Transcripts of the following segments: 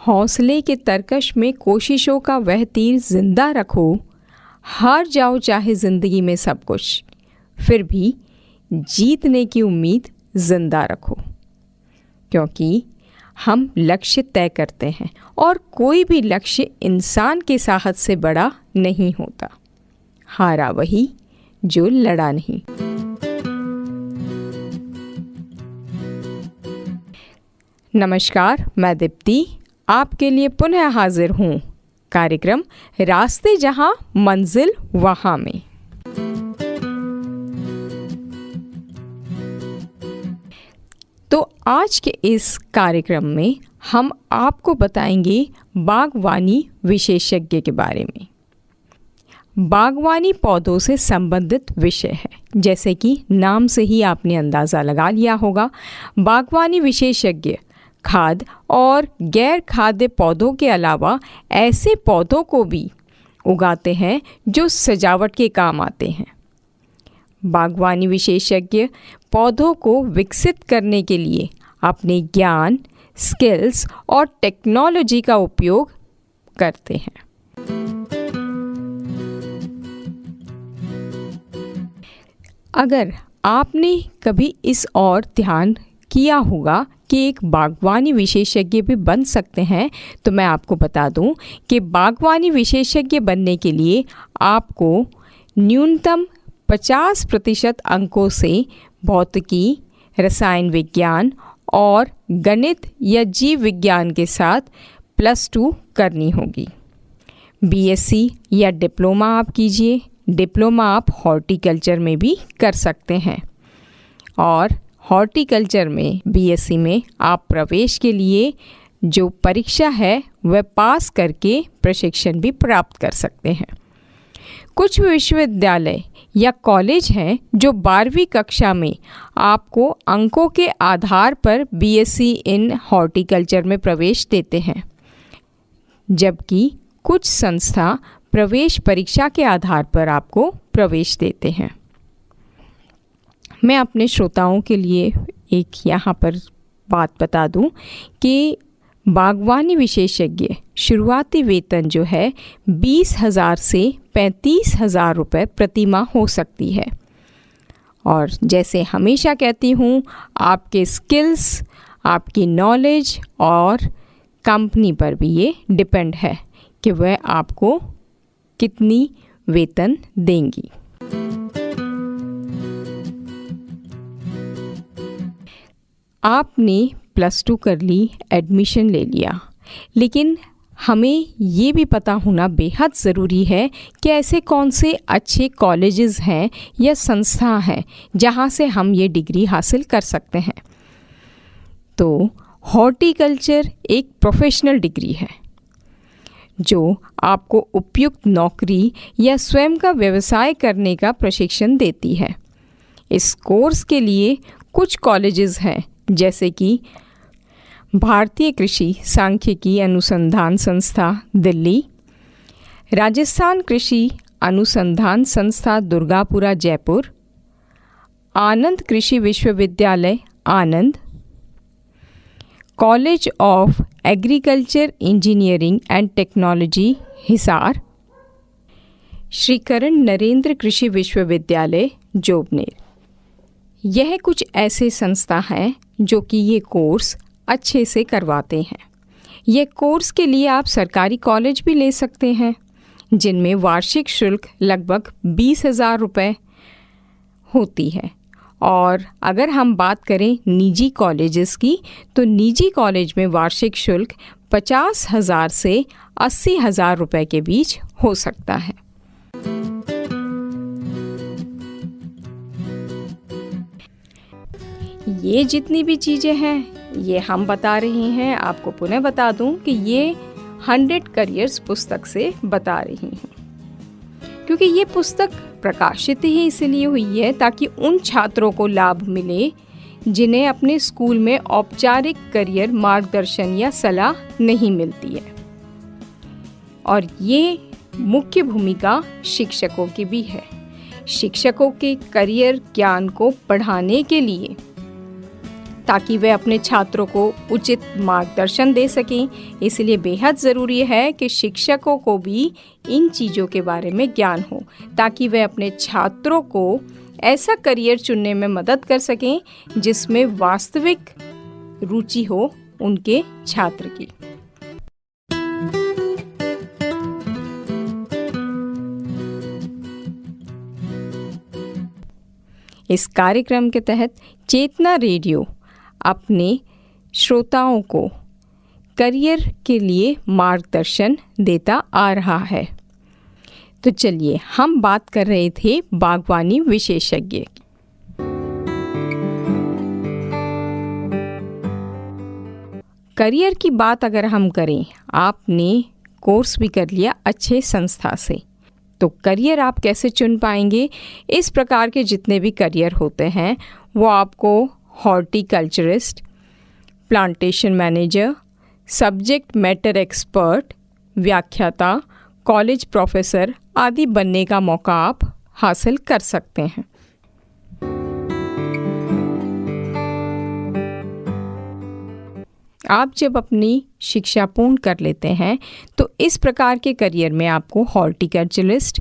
हौसले के तरकश में कोशिशों का वह तीर जिंदा रखो, हार जाओ चाहे ज़िंदगी में सब कुछ, फिर भी जीतने की उम्मीद जिंदा रखो। क्योंकि हम लक्ष्य तय करते हैं और कोई भी लक्ष्य इंसान के साहस से बड़ा नहीं होता। हारा वही जो लड़ा नहीं। नमस्कार, मैं दीप्ति आपके लिए पुनः हाजिर हूँ कार्यक्रम रास्ते जहाँ मंजिल वहाँ में। तो आज के इस कार्यक्रम में हम आपको बताएंगे बागवानी विशेषज्ञ के बारे में। बागवानी पौधों से संबंधित विषय है, जैसे कि नाम से ही आपने अंदाज़ा लगा लिया होगा। बागवानी विशेषज्ञ खाद्य और गैर खाद्य पौधों के अलावा ऐसे पौधों को भी उगाते हैं जो सजावट के काम आते हैं। बागवानी विशेषज्ञ पौधों को विकसित करने के लिए अपने ज्ञान, स्किल्स और टेक्नोलॉजी का उपयोग करते हैं। अगर आपने कभी इस ओर ध्यान किया होगा कि एक बागवानी विशेषज्ञ भी बन सकते हैं, तो मैं आपको बता दूं कि बागवानी विशेषज्ञ बनने के लिए आपको न्यूनतम 50% अंकों से भौतिकी, रसायन विज्ञान और गणित या जीव विज्ञान के साथ +2 करनी होगी। बीएससी या डिप्लोमा आप कीजिए। डिप्लोमा आप हॉर्टिकल्चर में भी कर सकते हैं और हॉर्टिकल्चर में बीएससी में आप प्रवेश के लिए जो परीक्षा है वह पास करके प्रशिक्षण भी प्राप्त कर सकते हैं। कुछ विश्वविद्यालय या कॉलेज हैं जो 12वीं कक्षा में आपको अंकों के आधार पर बीएससी इन हॉर्टिकल्चर में प्रवेश देते हैं, जबकि कुछ संस्था प्रवेश परीक्षा के आधार पर आपको प्रवेश देते हैं। मैं अपने श्रोताओं के लिए एक यहाँ पर बात बता दूं कि बागवानी विशेषज्ञ शुरुआती वेतन जो है 20,000 से 35,000 रुपये प्रति माह हो सकती है। और जैसे हमेशा कहती हूँ, आपके स्किल्स, आपकी नॉलेज और कंपनी पर भी ये डिपेंड है कि वह आपको कितनी वेतन देंगी। आपने +2 कर ली, एडमिशन ले लिया, लेकिन हमें ये भी पता होना बेहद ज़रूरी है कि ऐसे कौन से अच्छे कॉलेजेस हैं या संस्था हैं जहाँ से हम ये डिग्री हासिल कर सकते हैं। तो हॉर्टिकल्चर एक प्रोफेशनल डिग्री है जो आपको उपयुक्त नौकरी या स्वयं का व्यवसाय करने का प्रशिक्षण देती है। इस कोर्स के लिए कुछ कॉलेजेस हैं, जैसे कि भारतीय कृषि सांख्यिकी अनुसंधान संस्था दिल्ली, राजस्थान कृषि अनुसंधान संस्था Durgapura Jaipur, Anand Krishi Vishwavidyalaya Anand, college of agriculture engineering and technology Hisar, Shri Karan Narendra Krishi Vishwavidyalaya Jobner. यह कुछ ऐसे संस्था हैं जो कि ये कोर्स अच्छे से करवाते हैं। यह कोर्स के लिए आप सरकारी कॉलेज भी ले सकते हैं, जिनमें वार्षिक शुल्क लगभग 20,000 रुपये होती है। और अगर हम बात करें निजी कॉलेजेस की, तो निजी कॉलेज में वार्षिक शुल्क 50,000 से 80,000 रुपये के बीच हो सकता है। ये जितनी भी चीज़ें हैं ये हम बता रहे हैं। आपको पुनः बता दूं कि ये 100 करियर्स पुस्तक से बता रही हूँ, क्योंकि ये पुस्तक प्रकाशित ही इसलिए हुई है ताकि उन छात्रों को लाभ मिले जिन्हें अपने स्कूल में औपचारिक करियर मार्गदर्शन या सलाह नहीं मिलती है। और ये मुख्य भूमिका शिक्षकों की भी है। शिक्षकों के करियर ज्ञान को बढ़ाने के लिए ताकि वे अपने छात्रों को उचित मार्गदर्शन दे सकें। इसलिए बेहद ज़रूरी है कि शिक्षकों को भी इन चीज़ों के बारे में ज्ञान हो, ताकि वे अपने छात्रों को ऐसा करियर चुनने में मदद कर सकें जिसमें वास्तविक रुचि हो उनके छात्र की। इस कार्यक्रम के तहत चेतना रेडियो अपने श्रोताओं को करियर के लिए मार्गदर्शन देता आ रहा है। तो चलिए, हम बात कर रहे थे बागवानी विशेषज्ञ। करियर की बात अगर हम करें, आपने कोर्स भी कर लिया अच्छे संस्था से, तो करियर आप कैसे चुन पाएंगे? इस प्रकार के जितने भी करियर होते हैं वो आपको horticulturist, plantation manager, subject matter expert, व्याख्याता, कॉलेज प्रोफेसर आदि बनने का मौका आप हासिल कर सकते हैं। आप जब अपनी शिक्षा पूर्ण कर लेते हैं तो इस प्रकार के करियर में आपको horticulturist,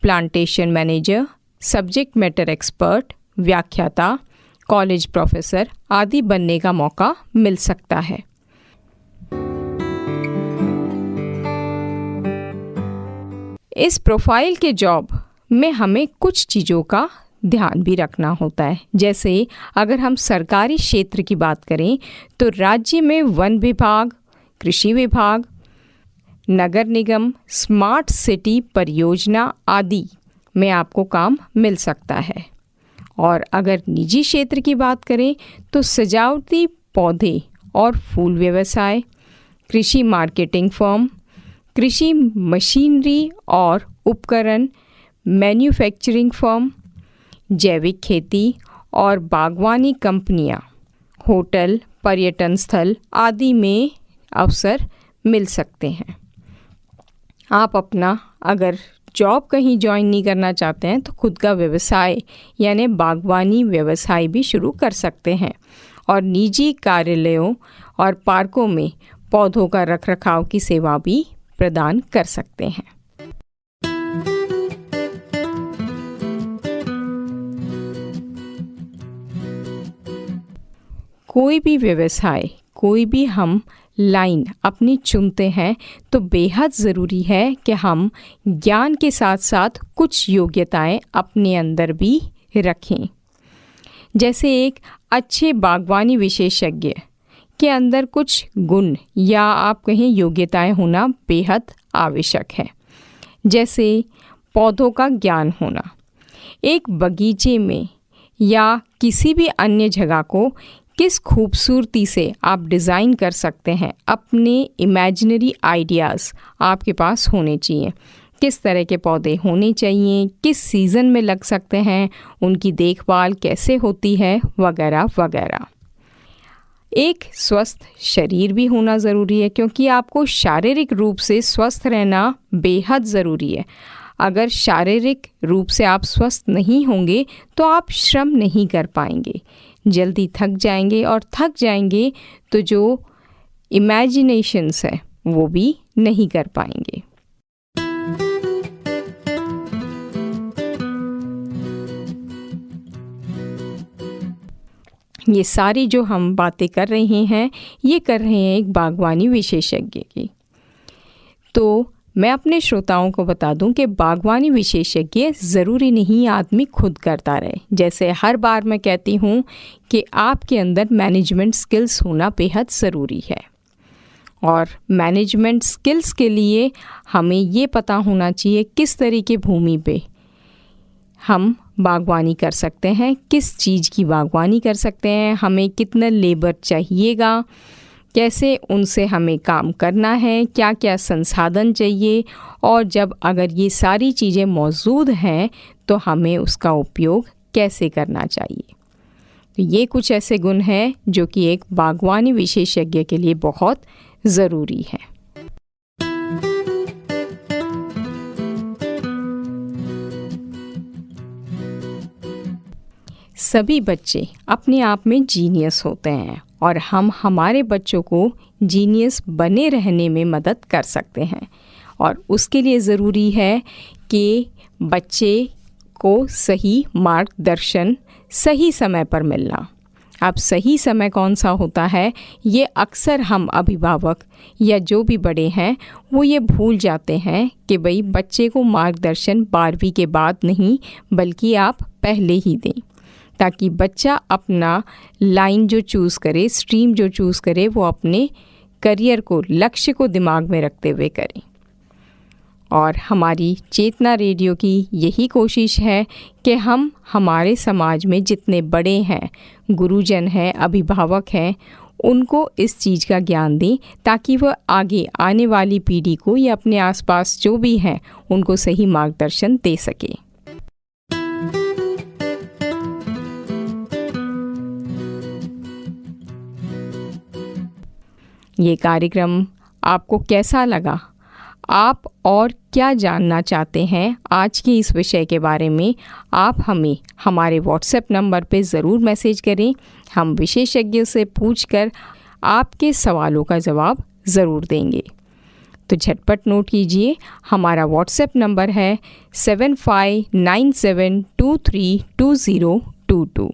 plantation manager, subject matter expert, व्याख्याता, कॉलेज प्रोफेसर आदि बनने का मौका मिल सकता है। इस प्रोफाइल के जॉब में हमें कुछ चीज़ों का ध्यान भी रखना होता है। जैसे अगर हम सरकारी क्षेत्र की बात करें तो राज्य में वन विभाग, कृषि विभाग, नगर निगम, स्मार्ट सिटी परियोजना आदि में आपको काम मिल सकता है। और अगर निजी क्षेत्र की बात करें तो सजावटी पौधे और फूल व्यवसाय, कृषि मार्केटिंग फर्म, कृषि मशीनरी और उपकरण मैन्युफैक्चरिंग फर्म, जैविक खेती और बागवानी कंपनियां, होटल, पर्यटन स्थल आदि में अवसर मिल सकते हैं। आप अपना अगर जॉब कहीं ज्वाइन नहीं करना चाहते हैं तो खुद का व्यवसाय यानी बागवानी व्यवसाय भी शुरू कर सकते हैं और निजी कार्यालयों और पार्कों में पौधों का रखरखाव की सेवा भी प्रदान कर सकते हैं। कोई भी व्यवसाय, कोई भी हम लाइन अपनी चुनते हैं तो बेहद ज़रूरी है कि हम ज्ञान के साथ साथ कुछ योग्यताएं अपने अंदर भी रखें। जैसे एक अच्छे बागवानी विशेषज्ञ के अंदर कुछ गुण या आप कहें योग्यताएं होना बेहद आवश्यक है। जैसे पौधों का ज्ञान होना, एक बगीचे में या किसी भी अन्य जगह को किस खूबसूरती से आप डिज़ाइन कर सकते हैं, अपने इमेजिनरी आइडियाज़ आपके पास होने चाहिए। किस तरह के पौधे होने चाहिए, किस सीज़न में लग सकते हैं, उनकी देखभाल कैसे होती है, वगैरह वगैरह। एक स्वस्थ शरीर भी होना ज़रूरी है क्योंकि आपको शारीरिक रूप से स्वस्थ रहना बेहद ज़रूरी है। अगर शारीरिक रूप से आप स्वस्थ नहीं होंगे तो आप श्रम नहीं कर पाएंगे, जल्दी थक जाएंगे और थक जाएंगे तो जो इमेजिनेशंस है वो भी नहीं कर पाएंगे। ये सारी जो हम बातें कर रहे हैं ये कर रहे हैं एक बागवानी विशेषज्ञ की। तो मैं अपने श्रोताओं को बता दूं कि बागवानी विशेषज्ञ ज़रूरी नहीं आदमी खुद करता रहे। जैसे हर बार मैं कहती हूँ कि आपके अंदर मैनेजमेंट स्किल्स होना बेहद ज़रूरी है और मैनेजमेंट स्किल्स के लिए हमें ये पता होना चाहिए किस तरह की भूमि पे हम बागवानी कर सकते हैं, किस चीज़ की बागवानी कर सकते हैं, हमें कितना लेबर चाहिएगा, कैसे उनसे हमें काम करना है, क्या क्या संसाधन चाहिए और जब अगर ये सारी चीज़ें मौजूद हैं तो हमें उसका उपयोग कैसे करना चाहिए। तो ये कुछ ऐसे गुण हैं जो कि एक बागवानी विशेषज्ञ के लिए बहुत ज़रूरी है। सभी बच्चे अपने आप में जीनियस होते हैं और हम हमारे बच्चों को जीनियस बने रहने में मदद कर सकते हैं। और उसके लिए ज़रूरी है कि बच्चे को सही मार्गदर्शन सही समय पर मिलना। अब सही समय कौन सा होता है, ये अक्सर हम अभिभावक या जो भी बड़े हैं वो ये भूल जाते हैं कि भाई बच्चे को मार्गदर्शन 12वीं के बाद नहीं बल्कि आप पहले ही दें, ताकि बच्चा अपना लाइन जो चूज़ करे, स्ट्रीम जो चूज़ करे, वो अपने करियर को, लक्ष्य को दिमाग में रखते हुए करें। और हमारी चेतना रेडियो की यही कोशिश है कि हम हमारे समाज में जितने बड़े हैं, गुरुजन हैं, अभिभावक हैं, उनको इस चीज़ का ज्ञान दें ताकि वह आगे आने वाली पीढ़ी को या अपने आसपास जो भी हैं उनको सही मार्गदर्शन दे सके। ये कार्यक्रम आपको कैसा लगा? आप और क्या जानना चाहते हैं आज के इस विषय के बारे में? आप हमें हमारे व्हाट्सएप नंबर पे ज़रूर मैसेज करें। हम विशेषज्ञों से पूछकर आपके सवालों का जवाब ज़रूर देंगे। तो झटपट नोट कीजिए, हमारा व्हाट्सएप नंबर है 7597232022।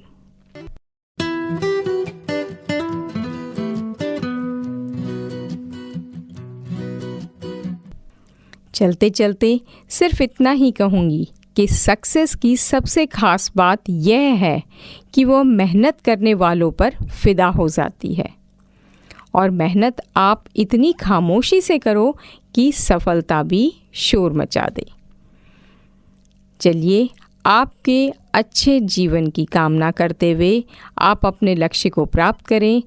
चलते चलते सिर्फ इतना ही कहूँगी कि सक्सेस की सबसे ख़ास बात यह है कि वो मेहनत करने वालों पर फ़िदा हो जाती है। और मेहनत आप इतनी खामोशी से करो कि सफलता भी शोर मचा दे। चलिए, आपके अच्छे जीवन की कामना करते हुए आप अपने लक्ष्य को प्राप्त करें।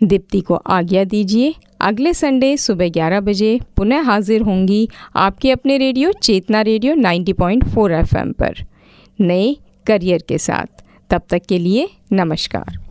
दीप्ति को आज्ञा दीजिए। अगले संडे सुबह 11 बजे पुनः हाजिर होंगी आपके अपने रेडियो चेतना रेडियो 90.4 FM पर नए करियर के साथ। तब तक के लिए नमस्कार।